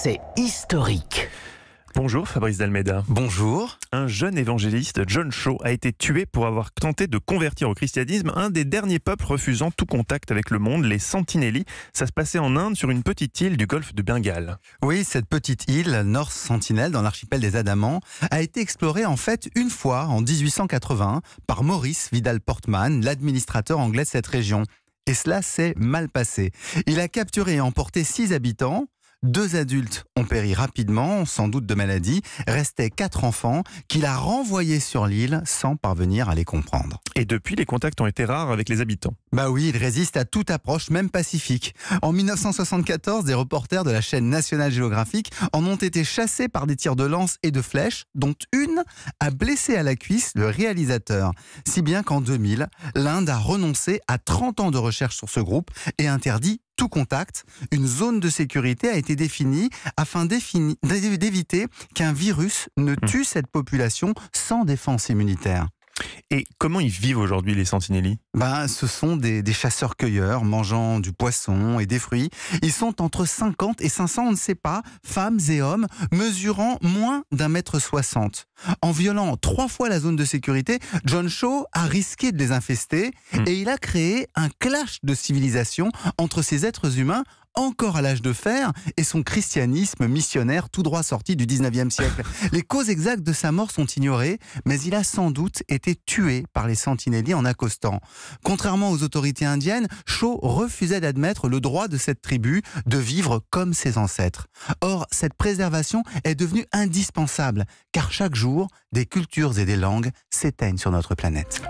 c'est historique. Bonjour Fabrice d'Almeida. Bonjour. Un jeune évangéliste, John Shaw, a été tué pour avoir tenté de convertir au christianisme un des derniers peuples refusant tout contact avec le monde, les Sentinelli. Ça se passait en Inde, sur une petite île du golfe de Bengale. Oui, cette petite île, North Sentinel, dans l'archipel des Adamants, a été explorée en fait une fois, en 1881, par Maurice Vidal Portman, l'administrateur anglais de cette région. Et cela s'est mal passé. Il a capturé et emporté 6 habitants. 2 adultes ont péri rapidement, sans doute de maladie. Restaient 4 enfants qu'il a renvoyés sur l'île sans parvenir à les comprendre. Et depuis, les contacts ont été rares avec les habitants. Bah oui, il résiste à toute approche, même pacifique. En 1974, des reporters de la chaîne National Geographic en ont été chassés par des tirs de lance et de flèches, dont une a blessé à la cuisse le réalisateur. Si bien qu'en 2000, l'Inde a renoncé à 30 ans de recherche sur ce groupe et interdit tout contact. Une zone de sécurité a été définie afin d'éviter qu'un virus ne tue cette population sans défense immunitaire. Et comment ils vivent aujourd'hui, les Sentinelli ? Ce sont des chasseurs-cueilleurs mangeant du poisson et des fruits. Ils sont entre 50 et 500, on ne sait pas, femmes et hommes, mesurant moins d'1,60 m. En violant 3 fois la zone de sécurité, John Shaw a risqué de les infester et il a créé un clash de civilisation entre ces êtres humains encore à l'âge de fer et son christianisme missionnaire tout droit sorti du 19e siècle. Les causes exactes de sa mort sont ignorées, mais il a sans doute été tué par les Sentinelli en accostant. Contrairement aux autorités indiennes, Shaw refusait d'admettre le droit de cette tribu de vivre comme ses ancêtres. Or, cette préservation est devenue indispensable, car chaque jour, des cultures et des langues s'éteignent sur notre planète.